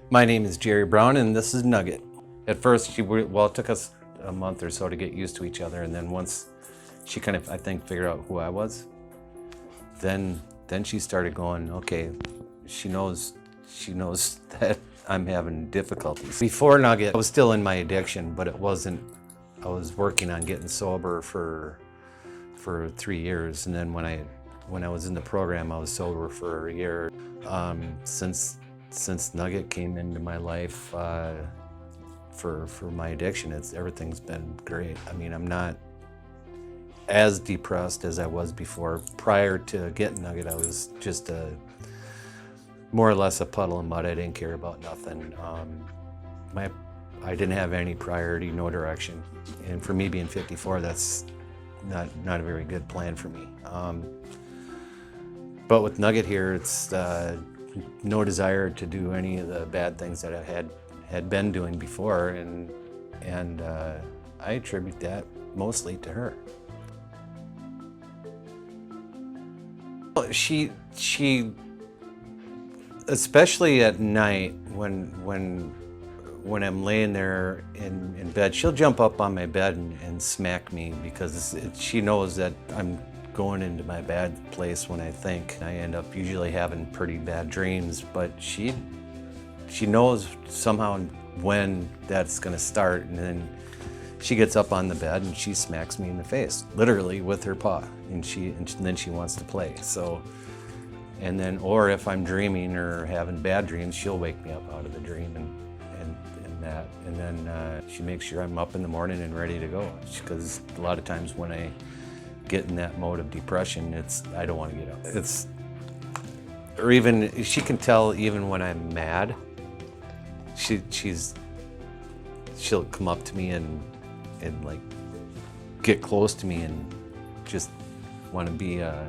My name is Jerry Brown, and this is Nugget. At first, it took us a month or so to get used to each other, and then once she kind of, I think, figured out who I was, then she started going, okay, she knows that I'm having difficulties. Before Nugget, I was still in my addiction, but it wasn't. I was working on getting sober for 3 years, and then when I was in the program, I was sober for a year. Since Nugget came into my life for my addiction, everything's been great. I mean, I'm not as depressed as I was before. Prior to getting Nugget, I was just more or less a puddle of mud. I didn't care about nothing. I didn't have any priority, no direction. And for me being 54, that's not a very good plan for me. But with Nugget here, it's no desire to do any of the bad things that I had been doing before, and I attribute that mostly to her. She especially at night when I'm laying there in bed, she'll jump up on my bed and smack me because she knows that I'm going into my bad place when I think. I end up usually having pretty bad dreams, but she knows somehow when that's gonna start, and then she gets up on the bed and she smacks me in the face, literally with her paw, and then she wants to play. So, and then, or if I'm dreaming or having bad dreams, she'll wake me up out of the dream and then she makes sure I'm up in the morning and ready to go. Because a lot of times when I get in that mode of depression, I don't want to get up. Or even she can tell even when I'm mad. She'll come up to me and like get close to me and just want to be a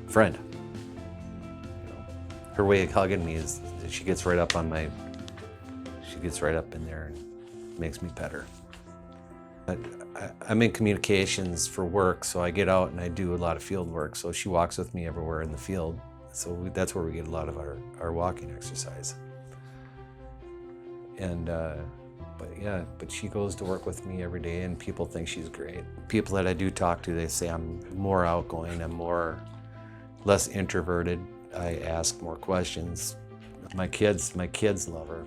friend. Her way of hugging me is she gets right up in there and makes me pet her. But I'm in communications for work, so I get out and I do a lot of field work. So she walks with me everywhere in the field. So that's where we get a lot of our walking exercise. And but she goes to work with me every day, and people think she's great. People that I do talk to, they say I'm more outgoing, I'm less introverted. I ask more questions. My kids love her.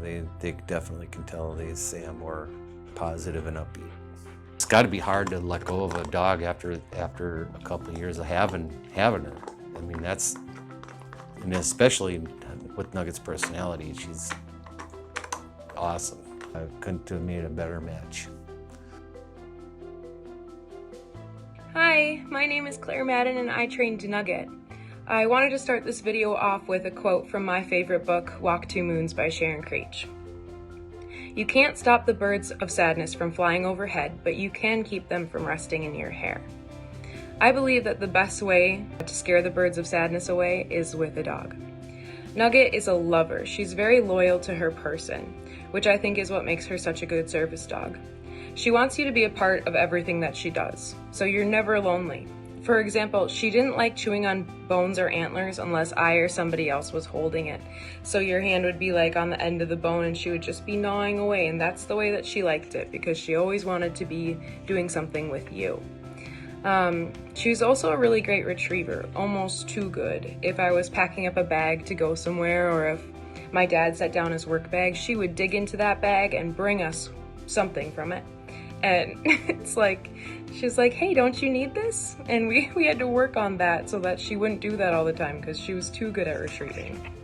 They definitely can tell. They say I'm more positive and upbeat. It's got to be hard to let go of a dog after a couple of years of having her. I mean, and especially with Nugget's personality, she's awesome. I couldn't have made a better match. Hi, my name is Claire Madden and I trained Nugget. I wanted to start this video off with a quote from my favorite book, Walk Two Moons by Sharon Creech. You can't stop the birds of sadness from flying overhead, but you can keep them from resting in your hair. I believe that the best way to scare the birds of sadness away is with a dog. Nugget is a lover. She's very loyal to her person, which I think is what makes her such a good service dog. She wants you to be a part of everything that she does, so you're never lonely. For example, she didn't like chewing on bones or antlers unless I or somebody else was holding it. So your hand would be like on the end of the bone and she would just be gnawing away, and that's the way that she liked it because she always wanted to be doing something with you. She was also a really great retriever, almost too good. If I was packing up a bag to go somewhere, or if my dad set down his work bag, she would dig into that bag and bring us something from it. And it's like, she's like, hey, don't you need this? And we had to work on that so that she wouldn't do that all the time because she was too good at retrieving.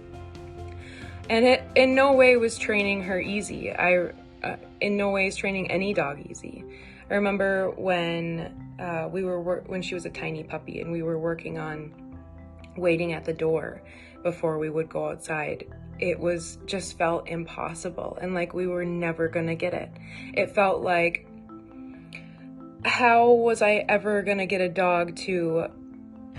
And it in no way was training her easy. In no way is training any dog easy. I remember when when she was a tiny puppy and we were working on waiting at the door before we would go outside. It just felt impossible, and like we were never gonna get it. It felt like, how was I ever gonna get a dog to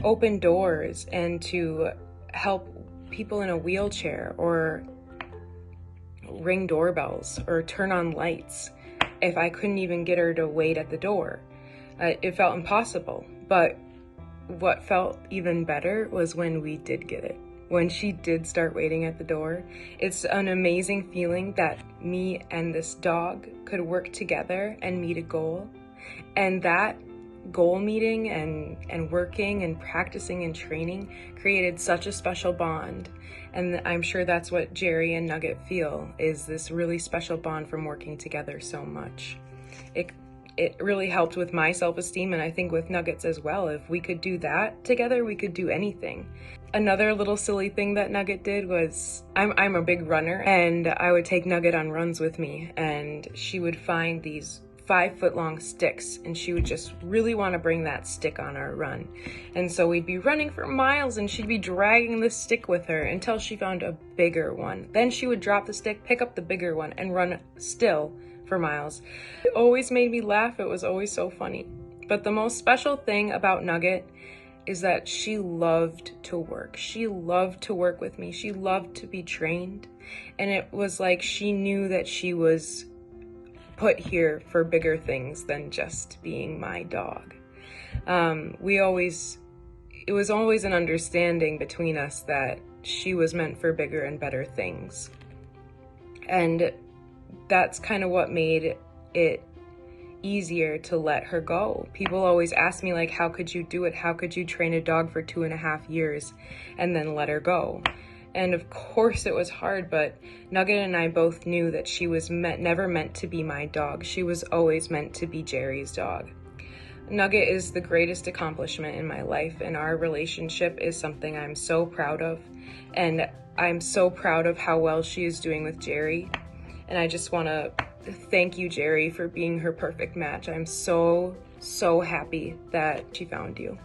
open doors and to help people in a wheelchair or ring doorbells or turn on lights if I couldn't even get her to wait at the door? It felt impossible, but what felt even better was when we did get it. when she did start waiting at the door. It's an amazing feeling that me and this dog could work together and meet a goal. And that goal meeting and working and practicing and training created such a special bond. And I'm sure that's what Jerry and Nugget feel, is this really special bond from working together so much. It really helped with my self-esteem, and I think with Nugget's as well. If we could do that together, we could do anything. Another little silly thing that Nugget did was, I'm a big runner, and I would take Nugget on runs with me, and she would find these 5-foot-long sticks, and she would just really want to bring that stick on our run. And so we'd be running for miles, and she'd be dragging the stick with her until she found a bigger one. Then she would drop the stick, pick up the bigger one, and run still for miles. It always made me laugh. It was always so funny. But the most special thing about Nugget is that she loved to work. She loved to work with me. She loved to be trained. And it was like she knew that she was put here for bigger things than just being my dog. It was always an understanding between us that she was meant for bigger and better things. And that's kind of what made it easier to let her go. People always ask me, like, how could you do it? How could you train a dog for 2.5 years and then let her go? And of course it was hard, but Nugget and I both knew that she was never meant to be my dog. She was always meant to be Jerry's dog. Nugget is the greatest accomplishment in my life, and our relationship is something I'm so proud of. And I'm so proud of how well she is doing with Jerry. And I just want to thank you, Jerry, for being her perfect match. I'm so, so happy that she found you.